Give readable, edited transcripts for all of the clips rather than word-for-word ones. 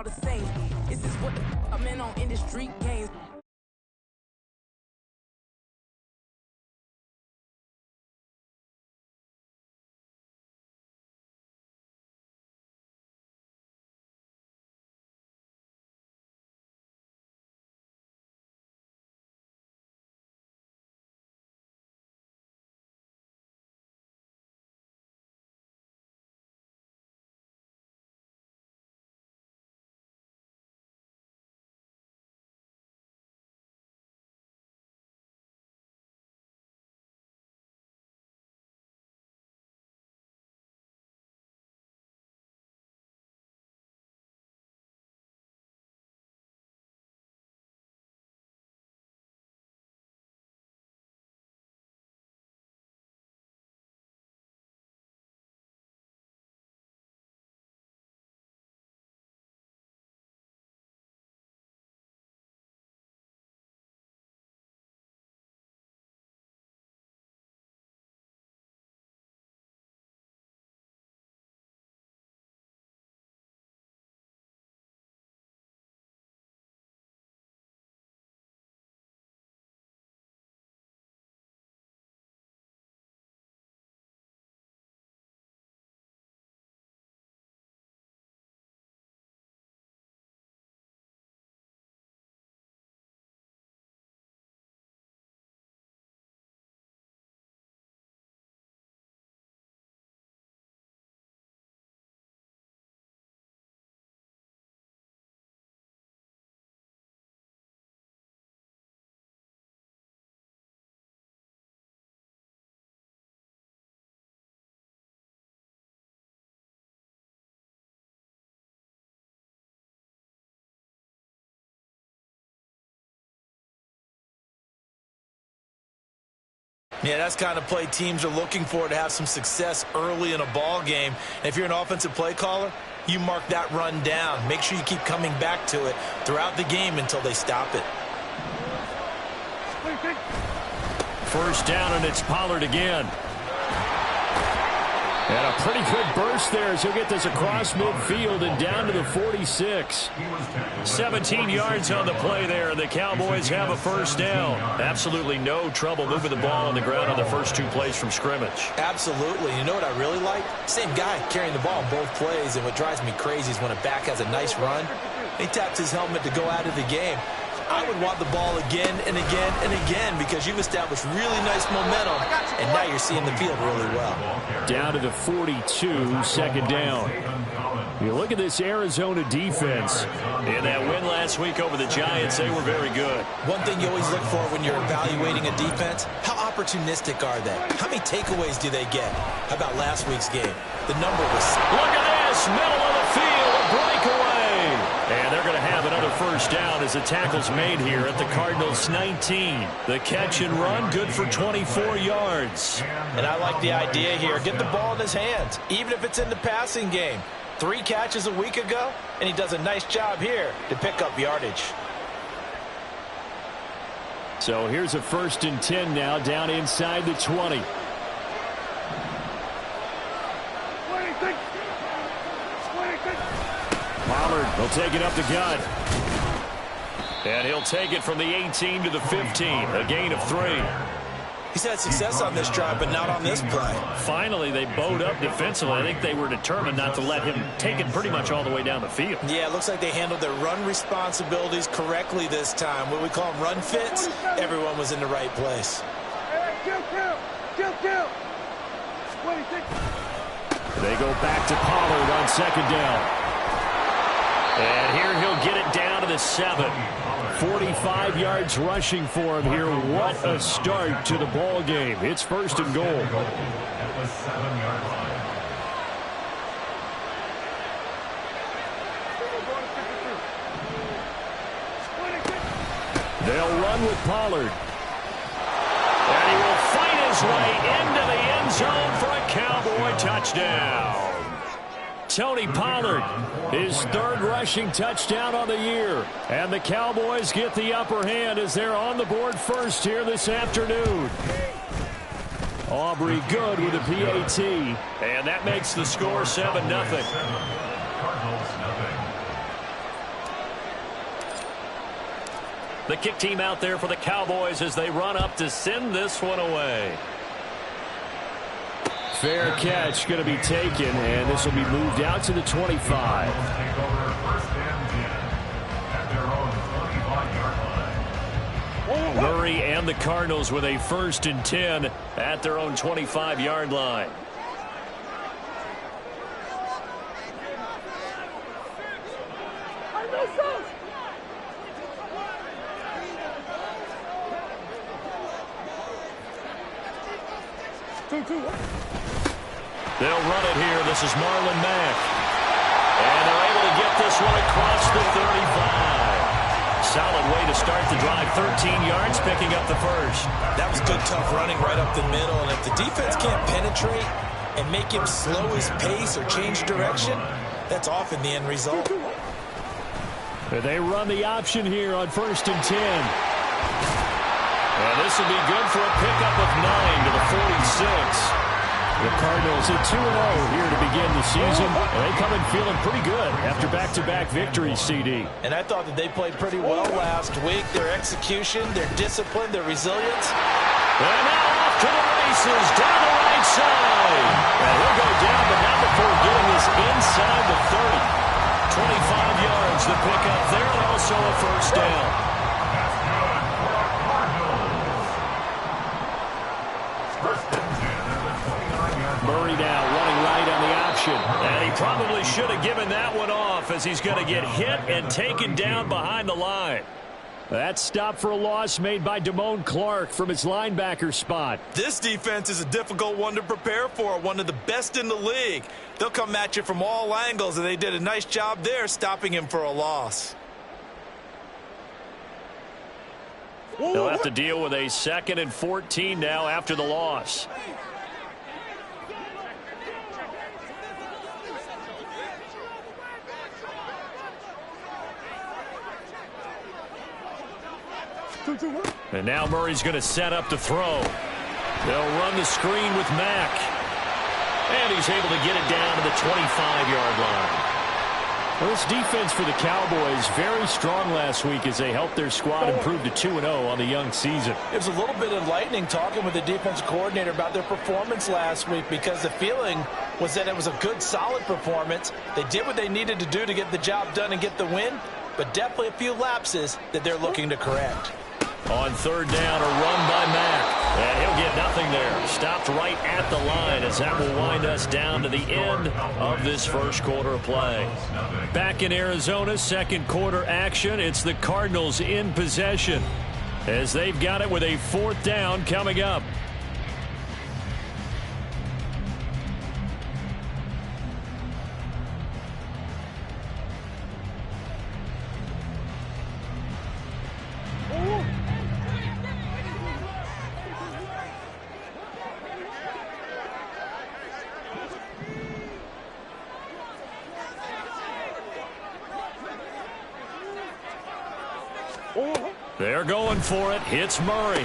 all the same. This is what I'm in on industry games. Yeah, that's kind of play teams are looking for to have some success early in a ball game. And if you're an offensive play caller, you mark that run down. Make sure you keep coming back to it throughout the game until they stop it. First down, and it's Pollard again. And a pretty good burst there as he'll get this across midfield and down to the 46. 17 yards on the play there, and the Cowboys have a first down. Absolutely no trouble moving the ball on the ground on the first two plays from scrimmage. Absolutely. You know what I really like? Same guy carrying the ball in both plays, and what drives me crazy is when a back has a nice run, he taps his helmet to go out of the game. I would want the ball again and again and again because you've established really nice momentum, and now you're seeing the field really well. Down to the 42, second down. You look at this Arizona defense. In that win last week over the Giants, they were very good. One thing you always look for when you're evaluating a defense, how opportunistic are they? How many takeaways do they get? How about last week's game? The number was... Look at this, middle of the field, a breakaway. And they're going to have another first down as the tackle's made here at the Cardinals' 19. The catch and run, good for 24 yards. And I like the idea here. Get the ball in his hands, even if it's in the passing game. 3 catches a week ago, and he does a nice job here to pick up yardage. So here's a 1st and 10 now, down inside the 20. Pollard will take it up the gut. And he'll take it from the 18 to the 15, a gain of 3. He's had success on this drive, but not on this play. Finally, they bowed up defensively. I think they were determined not to let him take it pretty much all the way down the field. Yeah, it looks like they handled their run responsibilities correctly this time. What we call them run fits, everyone was in the right place. They go back to Pollard on second down. And here he'll get it down to the 7. 45 yards rushing for him here. What a start to the ball game. It's 1st and goal. They'll run with Pollard. And he will fight his way into the end zone for a Cowboy touchdown. Tony Pollard, his 3rd rushing touchdown on the year. And the Cowboys get the upper hand as they're on the board first here this afternoon. Aubrey good with a PAT. And that makes the score 7-0. The kick team out there for the Cowboys as they run up to send this one away. Fair catch going to be taken, and this will be moved out to the 25. Murray and the Cardinals with a 1st and 10 at their own 25-yard line. They'll run it here. This is Marlon Mack. And they're able to get this one across the 35. Solid way to start the drive. 13 yards, picking up the first. That was good, tough running right up the middle. And if the defense can't penetrate and make him slow his pace or change direction, that's often the end result. They run the option here on 1st and 10. And this will be good for a pickup of 9 to the 46. The Cardinals at 2-0 here to begin the season. And they come in feeling pretty good after back-to-back victories, CD. And I thought that they played pretty well last week. Their execution, their discipline, their resilience. And now off to the races down the right side. And he'll go down, but not before getting this inside the 30. 25 yards to pick up there, and also a first down. Murray now running right on the option. And he probably should have given that one off as he's going to get hit and taken down behind the line. That stop for a loss made by Damone Clark from his linebacker spot. This defense is a difficult one to prepare for, one of the best in the league. They'll come at you from all angles, and they did a nice job there stopping him for a loss. They'll have to deal with a 2nd and 14 now after the loss. And now Murray's going to set up to throw. They'll run the screen with Mack. And he's able to get it down to the 25-yard line. Well, this defense for the Cowboys very strong last week as they helped their squad improve to 2-0 on the young season. It was a little bit enlightening talking with the defense coordinator about their performance last week, because the feeling was that it was a good, solid performance. They did what they needed to do to get the job done and get the win, but definitely a few lapses that they're looking to correct. On 3rd down, a run by Mack. And he'll get nothing there. Stopped right at the line as that will wind us down to the end of this first quarter of play. Back in Arizona, 2nd quarter action. It's the Cardinals in possession as they've got it with a 4th down coming up. They're going for it. Hits Murray.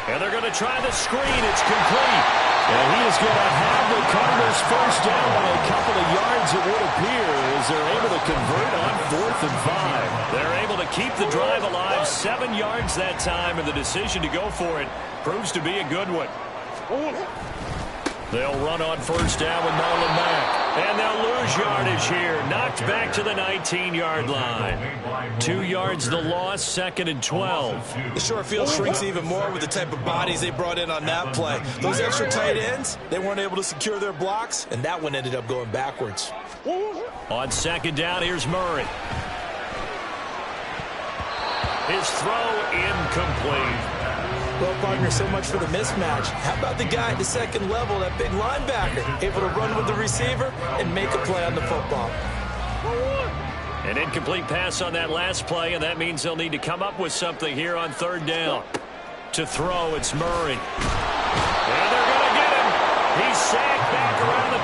And they're going to try the screen. It's complete. And he is going to have the Cardinals first down by a couple of yards, it would appear, as they're able to convert on 4th and 5. They're able to keep the drive alive. 7 yards that time, and the decision to go for it proves to be a good one. They'll run on 1st down with Marlon Mack. And they'll lose yardage here. Knocked back to the 19-yard line. 2 yards the loss, 2nd and 12. The short field shrinks even more with the type of bodies they brought in on that play. Those extra tight ends, they weren't able to secure their blocks, and that one ended up going backwards. On 2nd down, here's Murray. His throw incomplete. Well, partner, so much for the mismatch. How about the guy at the 2nd level, that big linebacker, able to run with the receiver and make a play on the football? An incomplete pass on that last play, and that means they'll need to come up with something here on 3rd down. To throw, it's Murray. And they're going to get him. He's sacked back around the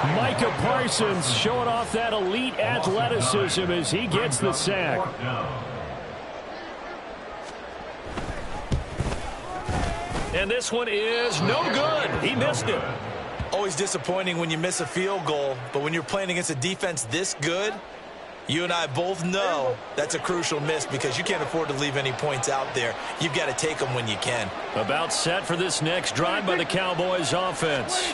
28. Micah Parsons showing off that elite athleticism as he gets the sack. And this one is no good. He missed it. Always disappointing when you miss a field goal, but when you're playing against a defense this good, You and I both know that's a crucial miss because you can't afford to leave any points out there. You've got to take them when you can. About set for this next drive by the Cowboys offense.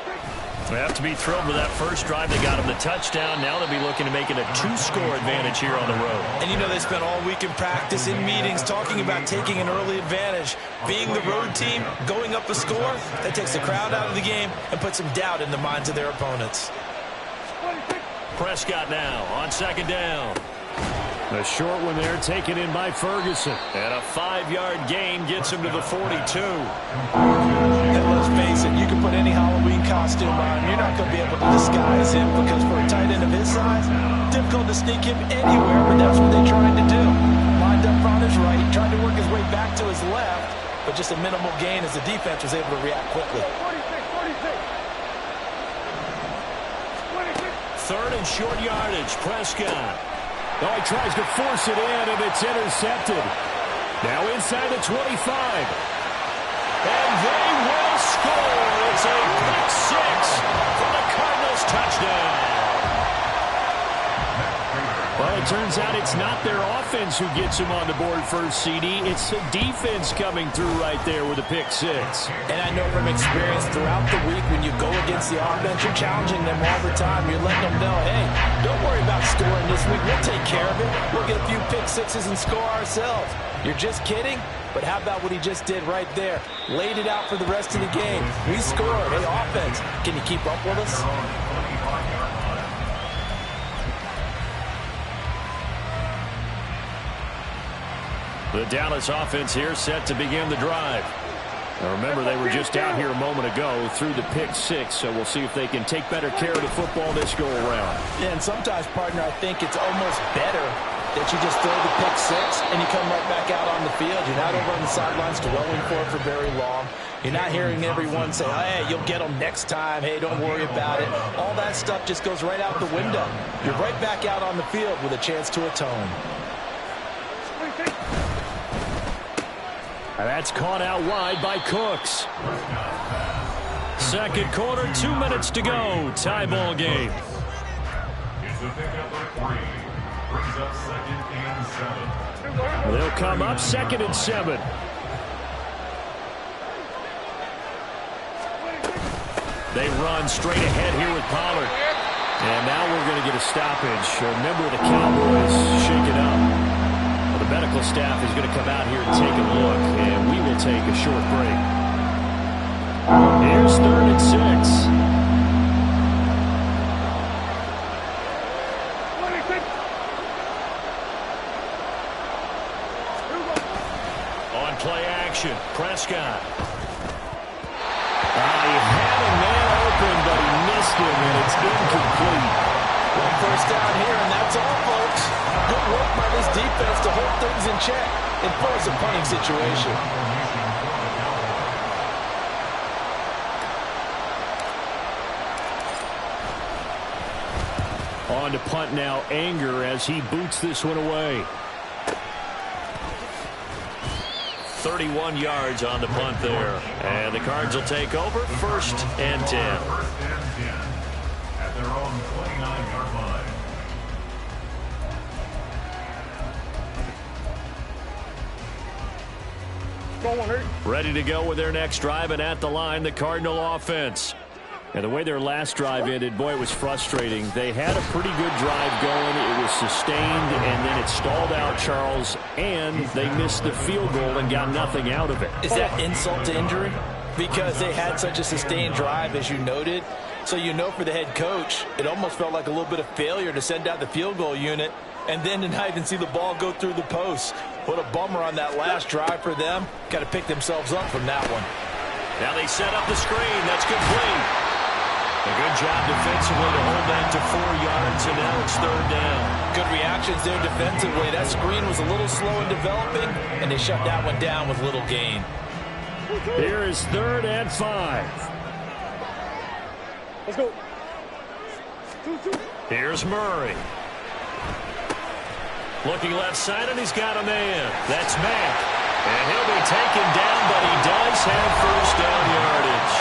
They have to be thrilled with that first drive. They got them the touchdown. Now they'll be looking to make it a 2-score advantage here on the road. And you know they spent all week in practice, in meetings, talking about taking an early advantage. Being the road team, going up a score, that takes the crowd out of the game and puts some doubt in the minds of their opponents. Prescott now on second down. The short one there taken in by Ferguson. And a 5-yard gain gets him to the 42. And let's face it, you can put any Halloween costume on. You're not going to be able to disguise him because for a tight end of his size, difficult to sneak him anywhere, but that's what they're trying to do. Lined up on his right, trying to work his way back to his left, but just a minimal gain as the defense was able to react quickly. Third and short yardage, Prescott. Oh, he tries to force it in, and it's intercepted. Now inside the 25. And they will score. It's a pick six for the Cardinals touchdown. Well, it turns out it's not their offense who gets them on the board first, CD. It's the defense coming through right there with a pick six. And I know from experience throughout the week when you go against the offense, you're challenging them all the time. You're letting them know, hey, don't worry about scoring this week. We'll take care of it. We'll get a few pick sixes and score ourselves. You're just kidding? But how about what he just did right there? Laid it out for the rest of the game. We scored. Hey, offense, can you keep up with us? The Dallas offense here set to begin the drive. Now remember, they were just out here a moment ago through the pick six, so we'll see if they can take better care of the football this go-around. Yeah, and sometimes, partner, I think it's almost better that you just throw the pick six and you come right back out on the field. You're not over on the sidelines dwelling for it for very long. You're not hearing everyone say, hey, you'll get them next time. Hey, don't worry about it. All that stuff just goes right out the window. You're right back out on the field with a chance to atone. That's caught out wide by Cooks. Second quarter, 2 minutes to go. Tie ball game. They'll come up second and 7. They run straight ahead here with Pollard. And now we're going to get a stoppage. A member of the Cowboys shaken up. The medical staff is going to come out here and take a look, and we will take a short break. Here's 3rd and 6. On play action, Prescott. He had a man open, but he missed him, and it's incomplete. Well, first down here, and that's all, folks. Good work by this defense to hold things in check and force a punting situation. On to punt now, Anger, as he boots this one away. 31 yards on the punt there. And the Cards will take over 1st and 10. At their own 29-yard line. Ready to go with their next drive, and at the line, the Cardinal offense. And the way their last drive ended, boy, it was frustrating. They had a pretty good drive going. It was sustained, and then it stalled out, Charles, and they missed the field goal and got nothing out of it. Is that insult to injury? Because they had such a sustained drive, as you noted. So you know for the head coach, it almost felt like a little bit of failure to send out the field goal unit and then to not even see the ball go through the post. What a bummer on that last drive for them. Got to pick themselves up from that one. Now they set up the screen. That's complete. A good job defensively to hold that to 4 yards, and now it's 3rd down. Good reactions there defensively. That screen was a little slow in developing, and they shut that one down with little gain. Here is 3rd and 5. Let's go. Here's Murray. Looking left side, and he's got a man. That's Mack. And he'll be taken down, but he does have 1st down yardage.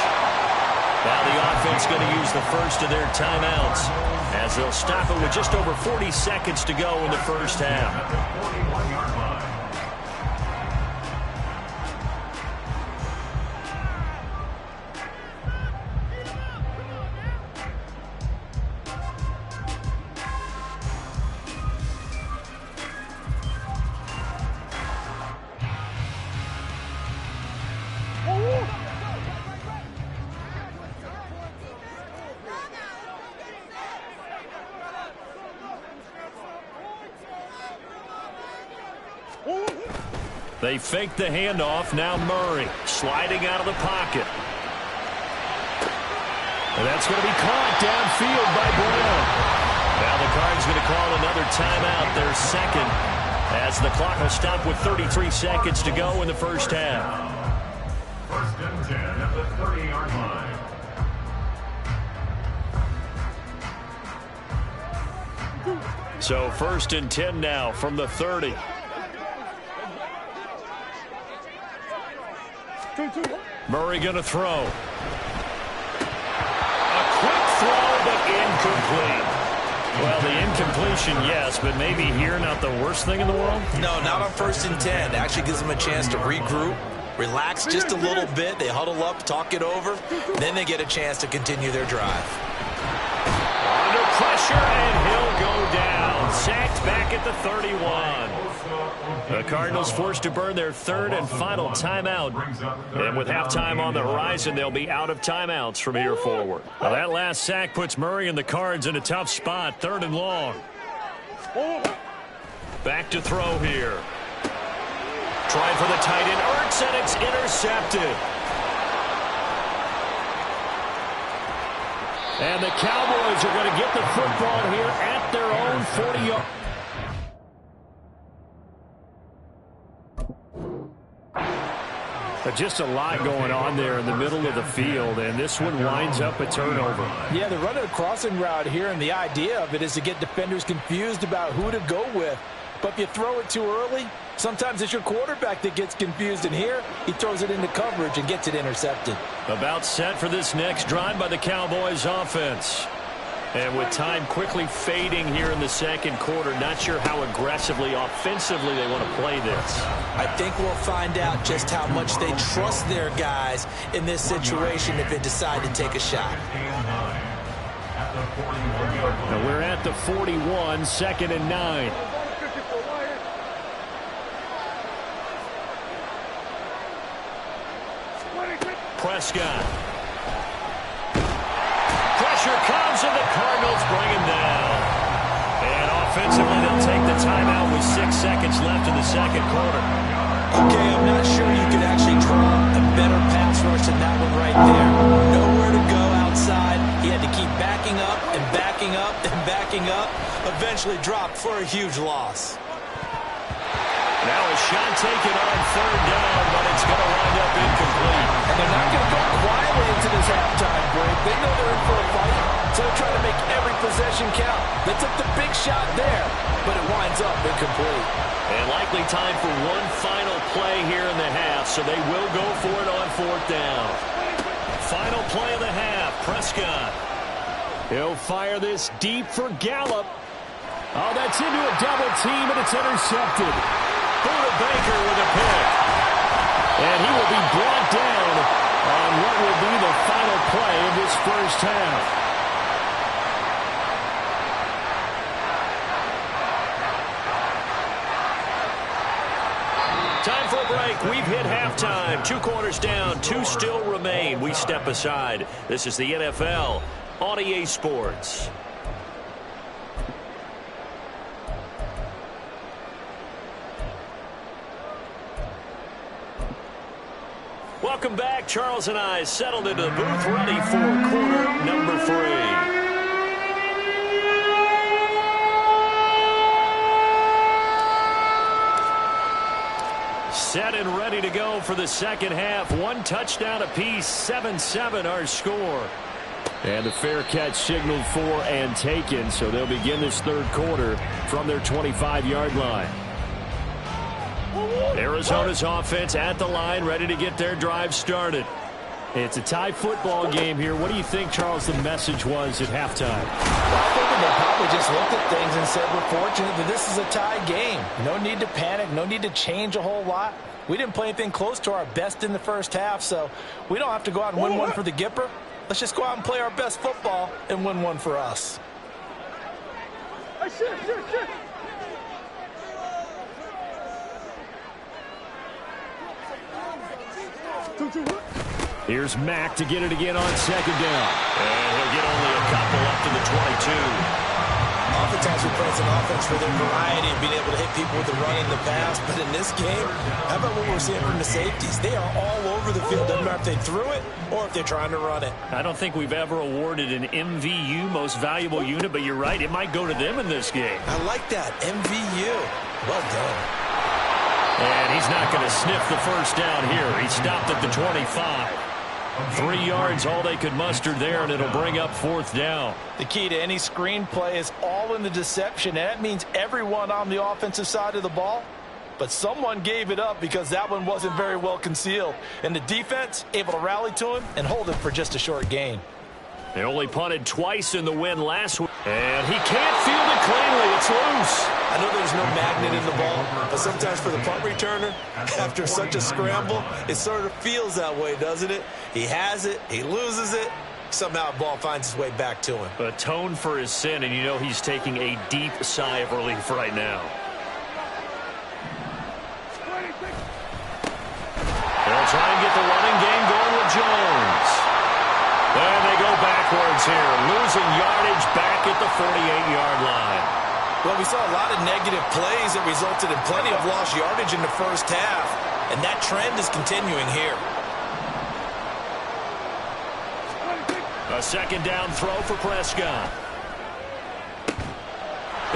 Now the offense going to use the first of their timeouts as they'll stop it with just over 40 seconds to go in the first half. They fake the handoff. Now Murray sliding out of the pocket. And that's going to be caught downfield by Brown. Now the Cards going to call another timeout, their second, as the clock will stop with 33 seconds to go in the first half. First and 10 at the 30-yard line. So first and 10 now from the 30. Murray going to throw. A quick throw, but incomplete. Well, the incompletion, yes, but maybe here not the worst thing in the world? No, not on first and 10. Actually gives them a chance to regroup, relax just a little bit. They huddle up, talk it over. Then they get a chance to continue their drive. Under pressure, and he'll go down. Sacked back at the 31. The Cardinals forced to burn their third and final timeout. And with halftime on the horizon, they'll be out of timeouts from here forward. Well, that last sack puts Murray and the Cards in a tough spot, 3rd and long. Back to throw here. Try for the tight end, Ertz, and it's intercepted. And the Cowboys are going to get the football here at their own 40-yard. Just a lot going on there in the middle of the field, and this one winds up a turnover. Yeah, they're running a crossing route here, and the idea of it is to get defenders confused about who to go with. But if you throw it too early, sometimes it's your quarterback that gets confused, and here he throws it into coverage and gets it intercepted. About set for this next drive by the Cowboys offense. And with time quickly fading here in the second quarter, not sure how aggressively, offensively they want to play this. I think we'll find out just how much they trust their guys in this situation if they decide to take a shot. Now we're at the 41, 2nd and 9. Prescott. Pressure comes, and the Cardinals bring him down. And offensively, they'll take the timeout with 6 seconds left in the second quarter. Okay, I'm not sure you could actually draw a better pass rush than that one right there. Nowhere to go outside. He had to keep backing up and backing up and backing up. Eventually dropped for a huge loss. Now a shot taken on 3rd down, but it's going to wind up incomplete. And they're not going to go quietly into this halftime break. They know they're in for a fight, so they're trying to make every possession count. They took the big shot there, but it winds up incomplete. And likely time for one final play here in the half, so they will go for it on 4th down. Final play of the half, Prescott. He'll fire this deep for Gallup. Oh, that's into a double team, and it's intercepted. Buda Baker with a pick. And he will be brought down on what will be the final play of this first half. Time for a break. We've hit halftime. 2 quarters down, 2 still remain. We step aside. This is the NFL on EA Sports. Welcome back. Charles and I settled into the booth, ready for quarter number 3. Set and ready to go for the second half. 1 touchdown apiece, 7-7 our score. And the fair catch signaled for and taken, so they'll begin this third quarter from their 25-yard line. Arizona's offense at the line, ready to get their drive started. It's a tie football game here. What do you think, Charles, the message was at halftime? Well, I think they probably just looked at things and said, we're fortunate that this is a tie game. No need to panic. No need to change a whole lot. We didn't play anything close to our best in the first half, so we don't have to go out and win one for the Gipper. Let's just go out and play our best football and win one for us. Here's Mack to get it again on second down. And he'll get only a couple up to the 22. Oftentimes we praise an offense for their variety and being able to hit people with the run in the pass. But in this game, how about what we're seeing from the safeties? They are all over the field. Doesn't matter if they threw it or if they're trying to run it. I don't think we've ever awarded an MVU, most valuable unit, but you're right, it might go to them in this game. I like that. MVU. Well done. And he's not going to sniff the first down here. He stopped at the 25. 3 yards, all they could muster there, and it'll bring up fourth down. The key to any screen play is all in the deception, and that means everyone on the offensive side of the ball. But someone gave it up because that one wasn't very well concealed. And the defense able to rally to him and hold him for just a short gain. They only punted twice in the win last week. And he can't field it cleanly. It's loose. I know there's no magnet in the ball, but sometimes for the punt returner, after such a scramble, it sort of feels that way, doesn't it? He has it, he loses it, somehow the ball finds its way back to him. Atone for his sin, and you know he's taking a deep sigh of relief right now. They'll try and get the running game going with Jones. And they go backwards here, losing yardage back at the 48-yard line. Well, we saw a lot of negative plays that resulted in plenty of lost yardage in the first half, and that trend is continuing here. A second down throw for Prescott.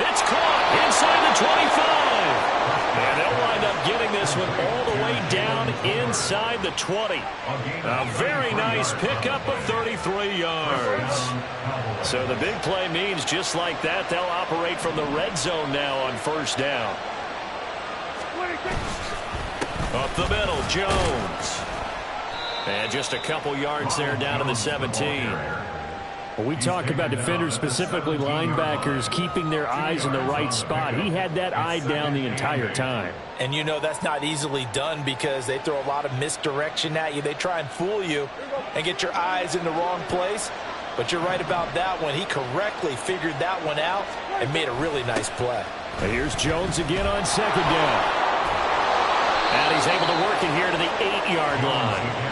It's caught inside the 25. And they'll wind up getting this one all the way down inside the 20. A very nice pickup of 33 yards. So the big play means just like that, they'll operate from the red zone now on first down. Up the middle, Jones. And just a couple yards there down to the 17. Well, we talk about defenders, specifically linebackers, keeping their eyes in the right spot. He had that eye down the entire time. And you know that's not easily done because they throw a lot of misdirection at you. They try and fool you and get your eyes in the wrong place. But you're right about that one. He correctly figured that one out and made a really nice play. And here's Jones again on second down. And he's able to work it here to the 8-yard line.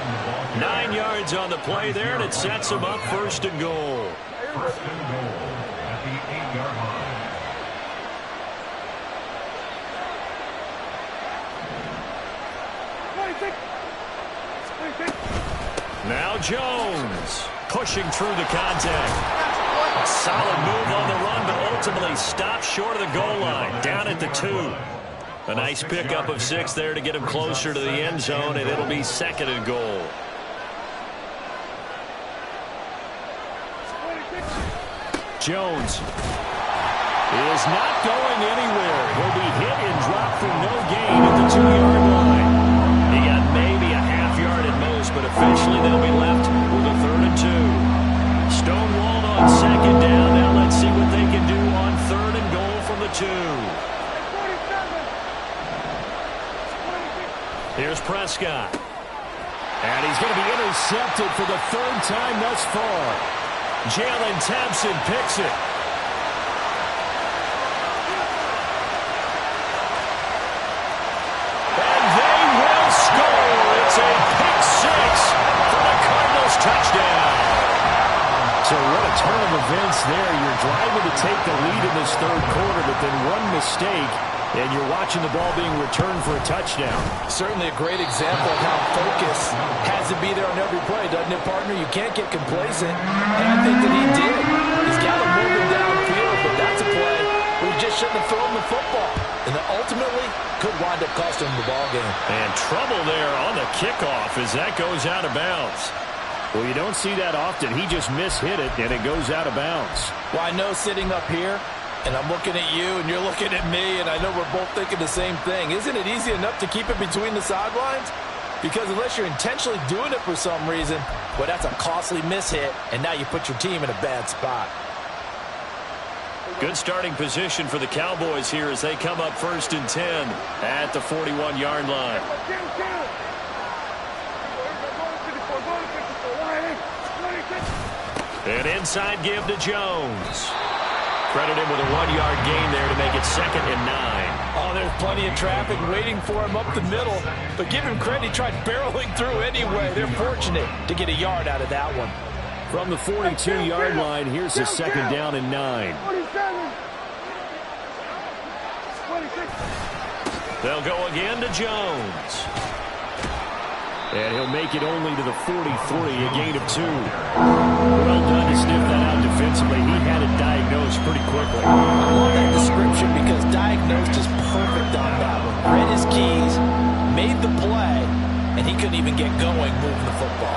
9 yards on the play there, and it sets him up first and goal. First and goal at the 8-yard line. Now Jones pushing through the contact. A solid move on the run, but ultimately stopped short of the goal line, down at the 2. A nice pickup of 6 there to get him closer to the end zone, and it'll be second and goal. Jones is not going anywhere. He'll be hit and dropped for no gain at the 2-yard line. He got maybe a half yard at most, but officially they'll be left with a 3rd and 2. Stonewalled on second down. Now let's see what they can do on 3rd and goal from the 2. Here's Prescott. And he's going to be intercepted for the 3rd time thus far. Jalen Thompson picks it. And they will score. It's a pick 6 for the Cardinals touchdown. So what a turn of events there. You're driving to take the lead in this 3rd quarter, but then one mistake, and you're watching the ball being returned for a touchdown. Certainly a great example of how focus has to be there on every play, doesn't it, partner? You can't get complacent, and I think that he did. He's got him moving downfield, but that's a play where you just shouldn't have thrown the football. And that ultimately could wind up costing him the ball game. And trouble there on the kickoff as that goes out of bounds. Well, you don't see that often. He just mishit it, and it goes out of bounds. Well, I know sitting up here, and I'm looking at you, and you're looking at me, and I know we're both thinking the same thing. Isn't it easy enough to keep it between the sidelines? Because unless you're intentionally doing it for some reason, well, that's a costly mishit, and now you put your team in a bad spot. Good starting position for the Cowboys here as they come up 1st and 10 at the 41-yard line. An inside give to Jones. Credit him with a 1-yard gain there to make it 2nd and 9. Oh, there's plenty of traffic waiting for him up the middle. But give him credit, he tried barreling through anyway. They're fortunate to get a yard out of that one. From the 42-yard line, here's a 2nd down and 9. They'll go again to Jones. And he'll make it only to the 43, a gain of 2. Well done to sniff that out defensively. He had it diagnosed pretty quickly. I love that description because diagnosed is perfect on that one. Read his keys, made the play, and he couldn't even get going moving the football.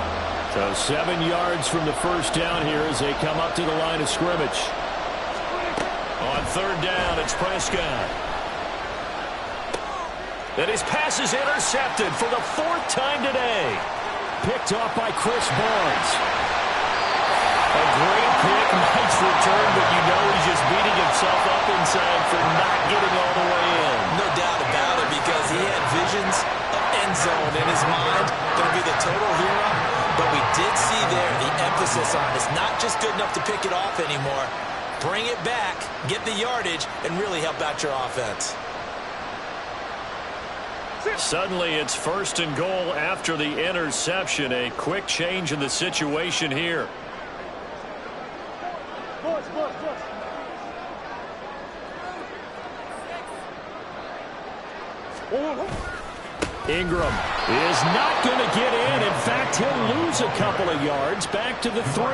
So 7 yards from the first down here as they come up to the line of scrimmage. On 3rd down, it's Prescott. And his pass is intercepted for the 4th time today. Picked off by Chris Barnes. A great pick, nice return, but you know he's just beating himself up inside for not getting all the way in. No doubt about it, because he had visions of end zone in his mind. Going to be the total hero. But we did see there the emphasis on it's not just good enough to pick it off anymore. Bring it back, get the yardage, and really help out your offense. Suddenly it's 1st and goal after the interception. A quick change in the situation here. Ingram is not going to get in. In fact, he'll lose a couple of yards back to the 3.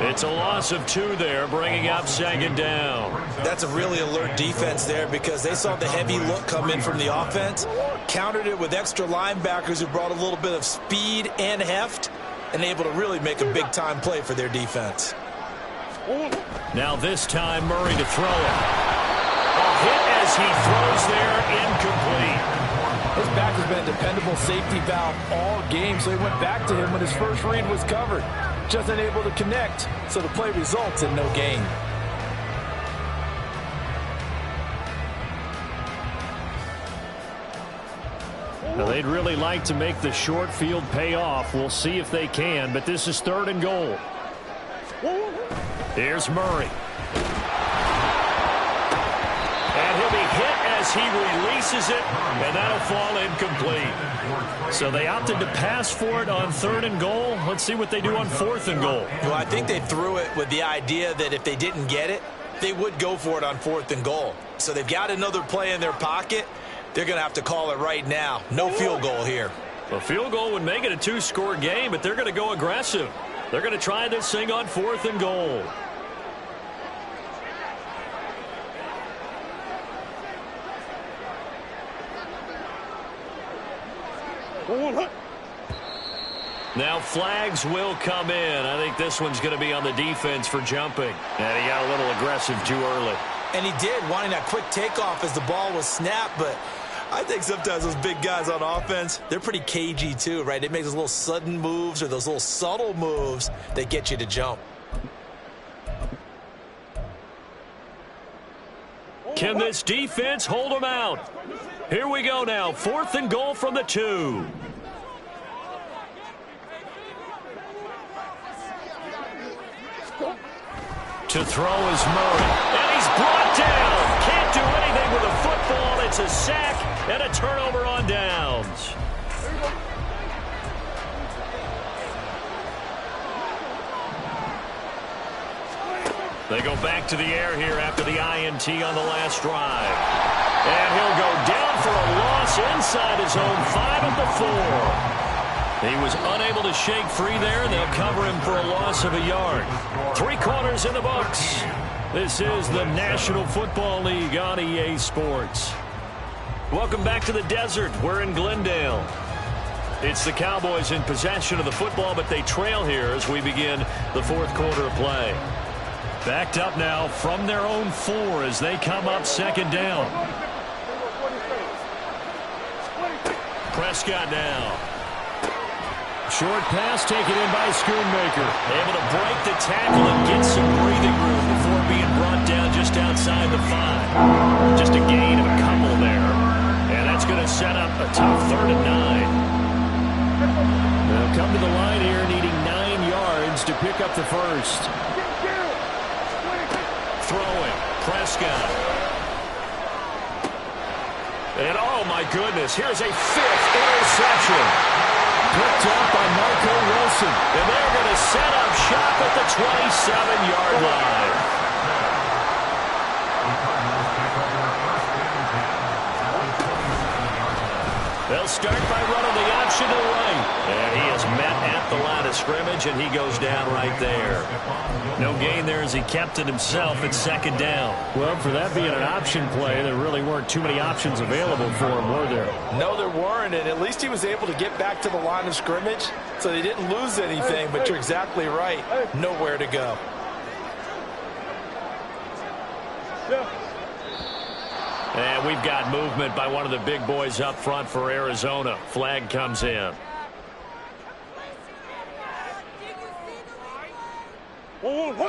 It's a loss of 2 there, bringing up 2nd down. That's a really alert defense there because they saw the heavy look come in from the offense, countered it with extra linebackers who brought a little bit of speed and heft, and able to really make a big-time play for their defense. Now this time Murray to throw it. A hit as he throws there, incomplete. His back has been a dependable safety valve all game, so he went back to him when his first read was covered. Just unable to connect, so the play results in no gain. Now they'd really like to make the short field pay off. We'll see if they can, but this is 3rd and goal. Here's Murray. And he'll be hit as he releases it, and that'll fall incomplete. So they opted to pass for it on 3rd and goal. Let's see what they do on 4th and goal. Well, I think they threw it with the idea that if they didn't get it, they would go for it on 4th and goal. So they've got another play in their pocket. They're going to have to call it right now. No field goal here. A field goal would make it a 2-score game, but they're going to go aggressive. They're going to try this thing on 4th and goal. Now flags will come in. I think this one's going to be on the defense for jumping. And he got a little aggressive too early. And he did, wanting that quick takeoff as the ball was snapped. But I think sometimes those big guys on offense, they're pretty cagey too, right? They make those little sudden moves or those little subtle moves that get you to jump. Can this defense hold them out? Here we go now. 4th and goal from the 2. To throw is Murray. And he's brought down. Can't do anything with a football. It's a sack and a turnover on downs. They go back to the air here after the INT on the last drive. And he'll go down for a loss inside his own 5 at the 4. He was unable to shake free there, and they'll cover him for a loss of a yard. 3 quarters in the books. This is the National Football League on EA Sports. Welcome back to the desert. We're in Glendale. It's the Cowboys in possession of the football, but they trail here as we begin the 4th quarter of play. Backed up now from their own 4 as they come up 2nd down. Prescott now. Short pass taken in by Schoonmaker. Able to break the tackle and get some breathing room before being brought down just outside the 5. Just a gain of a couple there. And that's going to set up a tough 3rd and 9. They'll come to the line here needing 9 yards to pick up the first. Throwing. Prescott. And oh my goodness, here's a 5th interception. Picked up by Marco Wilson. And they're going to set up shop at the 27-yard line. They'll start by running the option to the right. And he is met at the line of scrimmage, and he goes down right there. No gain there as he kept it himself at 2nd down. Well, for that being an option play, there really weren't too many options available for him, were there? No, there weren't, and at least he was able to get back to the line of scrimmage, so they didn't lose anything, but you're exactly right. Nowhere to go. And we've got movement by one of the big boys up front for Arizona. Flag comes in.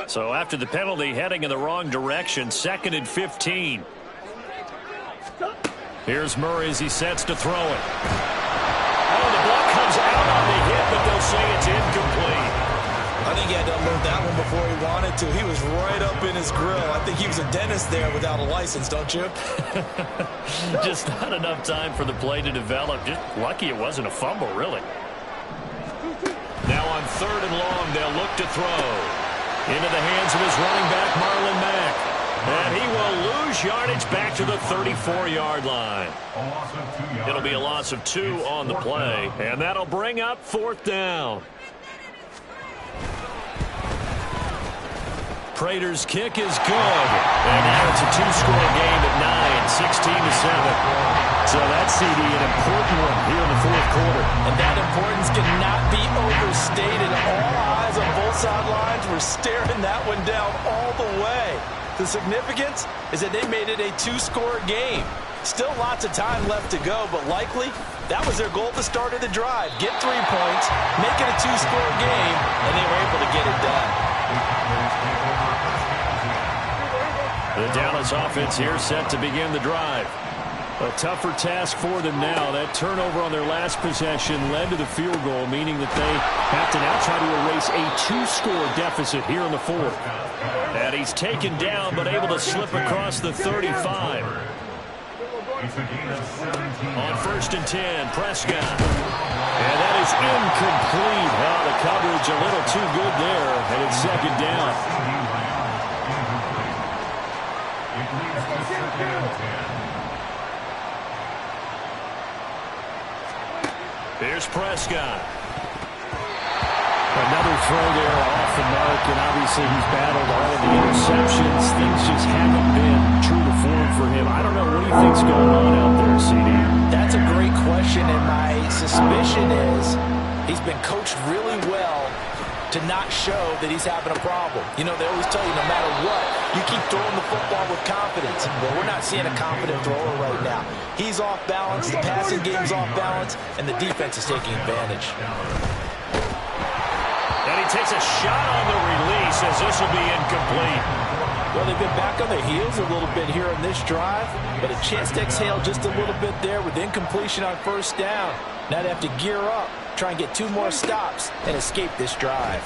So after the penalty, heading in the wrong direction, 2nd and 15. Here's Murray as he sets to throw it. Oh, the block comes out on the hit, but they'll say it's incomplete. I think he had to unload that one before he wanted to. He was right up in his grill. I think he was a dentist there without a license, don't you? Just not enough time for the play to develop. Just lucky it wasn't a fumble, really. Now on 3rd and long, they'll look to throw. Into the hands of his running back, Marlon Mack. And he will lose yardage back to the 34-yard line. It'll be a loss of 2 on the play, and that'll bring up 4th down. Prater's kick is good. And now it's a 2-score game at 9, 16-7. So that CD, an important one here in the 4th quarter. And that importance cannot be overstated. All eyes on both sidelines were staring that one down all the way. The significance is that they made it a 2-score game. Still lots of time left to go, but likely that was their goal at the start of the drive. Get 3 points, make it a 2-score game, and they were able to get it done. The Dallas offense here set to begin the drive. A tougher task for them now. That turnover on their last possession led to the field goal, meaning that they have to now try to erase a 2-score deficit here in the 4th. And he's taken down, but able to slip across the 35. On 1st and 10, Prescott. And that is incomplete. Well, the coverage a little too good there, and it's 2nd down. Here's Prescott. Another throw there off the mark, and obviously he's battled all of the interceptions. Things just haven't been true to form for him. I don't know. What do you think's going on out there, CD? That's a great question, and my suspicion is he's been coached really well to not show that he's having a problem. You know, they always tell you no matter what, you keep throwing the football with confidence. Well, we're not seeing a confident thrower right now. He's off balance, the passing game's off balance, and the defense is taking advantage. And he takes a shot on the release as this will be incomplete. Well, they've been back on their heels a little bit here on this drive, but a chance to exhale just a little bit there with incompletion on 1st down. Now they have to gear up, try and get 2 more stops and escape this drive.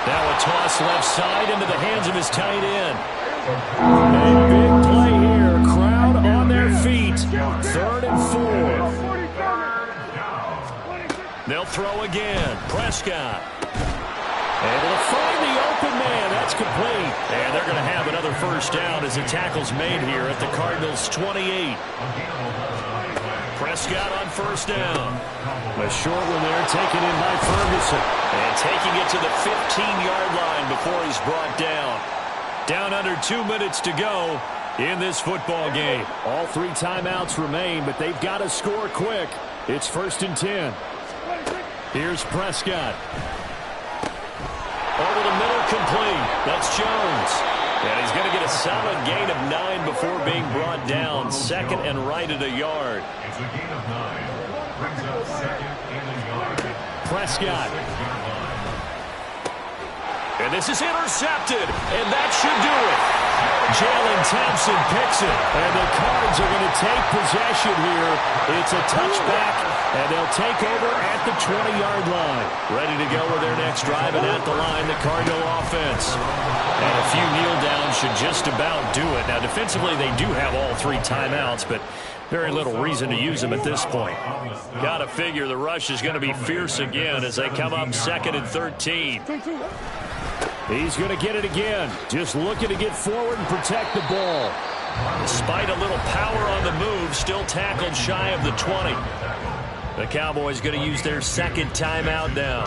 Now a toss left side into the hands of his tight end. A big play here. Crowd on their feet. 3rd and 4. They'll throw again. Prescott. Able to find the open man. That's complete. And they're going to have another 1st down as the tackle's made here at the Cardinals' 28. Prescott on 1st down. A short one there taken in by Ferguson. And taking it to the 15-yard line before he's brought down. Down under 2 minutes to go in this football game. All 3 timeouts remain, but they've got to score quick. It's 1st and 10. Here's Prescott. Over the middle, complete. That's Jones. And he's going to get a solid gain of 9 before being brought down. 2nd and right at a yard. It's a gain of 9. brings up second and a yard. Prescott. And this is intercepted, and that should do it. Jalen Thompson picks it, and the Cards are going to take possession here. It's a touchback, and they'll take over at the 20-yard line. Ready to go with their next drive, and at the line, the Cardinal offense. And a few kneel downs should just about do it. Now, defensively, they do have all 3 timeouts, but very little reason to use them at this point. Got to figure the rush is going to be fierce again as they come up 2nd and 13. He's going to get it again. Just looking to get forward and protect the ball. Despite a little power on the move, still tackled shy of the 20. The Cowboys going to use their 2nd timeout now,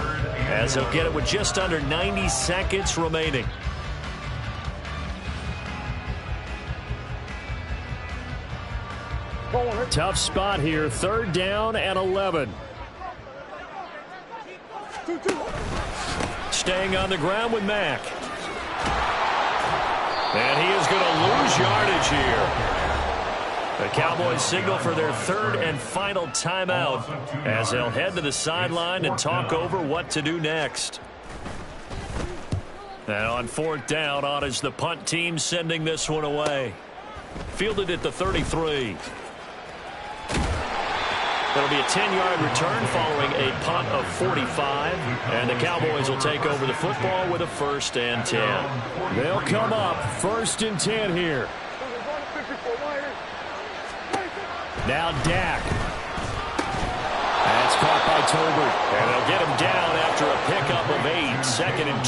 as they'll get it with just under 90 seconds remaining. Tough spot here. 3rd down and 11. Staying on the ground with Mack. And he is going to lose yardage here. The Cowboys signal for their 3rd and final timeout as they'll head to the sideline and talk over what to do next. And on 4th down, on is the punt team sending this one away. Fielded at the 33. It'll be a 10-yard return following a punt of 45. And the Cowboys will take over the football with a 1st and 10. They'll come up 1st and 10 here. Now Dak. That's caught by Tolbert. And they'll get him down after a pickup of 8. 2nd and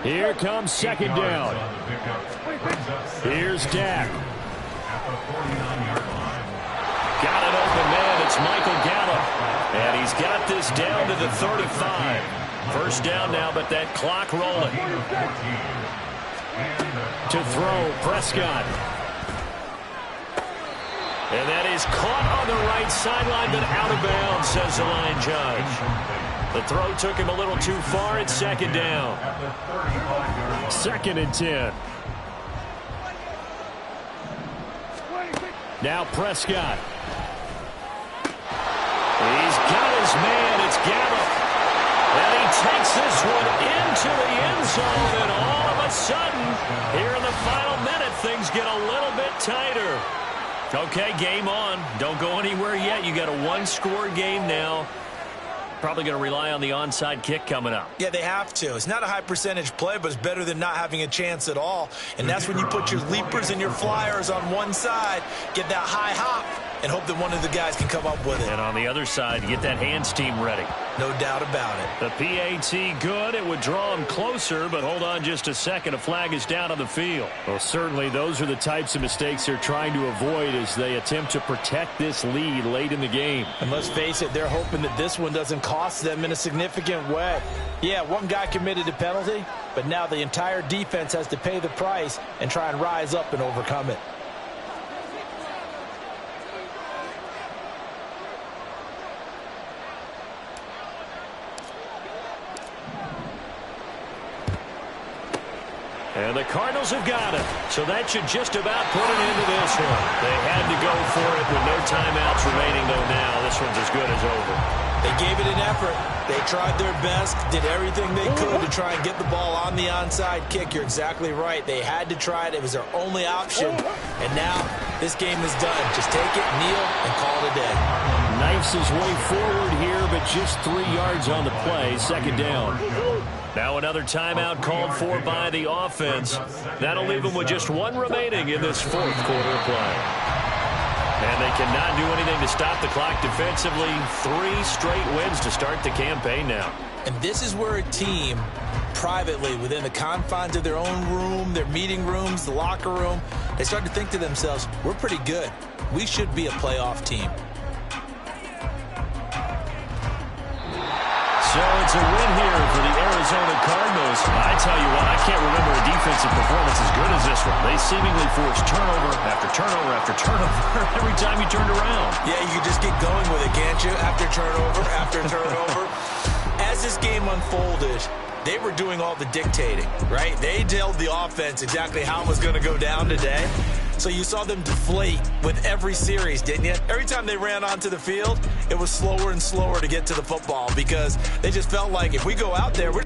2. Here comes 2nd down. Here's Dak. Got an open man. It's Michael Gallup. And he's got this down to the 35. 1st down now, but that clock rolling. To throw, Prescott. And that is caught on the right sideline, but out of bounds, says the line judge. The throw took him a little too far. It's 2nd down. 2nd and 10. Now Prescott. He's got his man. It's Gallup. And he takes this one into the end zone. And all of a sudden, here in the final minute, things get a little bit tighter. Okay, game on. Don't go anywhere yet. You got a 1-score game now. Probably going to rely on the onside kick coming up. Yeah, they have to. It's not a high percentage play, but it's better than not having a chance at all. And that's when you put your leapers and your flyers on one side, get that high hop, and hope that one of the guys can come up with it. And on the other side, get that hands team ready. No doubt about it. The PAT good. It would draw him closer, but hold on just a second. A flag is down on the field. Well, certainly those are the types of mistakes they're trying to avoid as they attempt to protect this lead late in the game. And let's face it, they're hoping that this one doesn't cost them in a significant way. Yeah, one guy committed a penalty, but now the entire defense has to pay the price and try and rise up and overcome it. And the Cardinals have got it. So that should just about put an end to this one. They had to go for it with no timeouts remaining, though now. This one's as good as over. They gave it an effort. They tried their best, did everything they could to try and get the ball on the onside kick. You're exactly right. They had to try it. It was their only option. And now this game is done. Just take it, kneel, and call it a day. Knifes his way forward here, but just 3 yards on the play. 2nd down. Now another timeout called for by the offense. That'll leave them with just 1 remaining in this 4th quarter of play. And they cannot do anything to stop the clock defensively. 3 straight wins to start the campaign now. And this is where a team, privately, within the confines of their own room, their meeting rooms, the locker room, they start to think to themselves, we're pretty good. We should be a playoff team. So it's a win here for the Arizona Cardinals. I tell you what, I can't remember a defensive performance as good as this one. They seemingly forced turnover after turnover after turnover every time you turned around. Yeah, you can just get going with it, can't you? After turnover, after turnover. As this game unfolded, they were doing all the dictating, right? They told the offense exactly how it was going to go down today. So you saw them deflate with every series, didn't you? Every time they ran onto the field, it was slower and slower to get to the football because they just felt like if we go out there, we're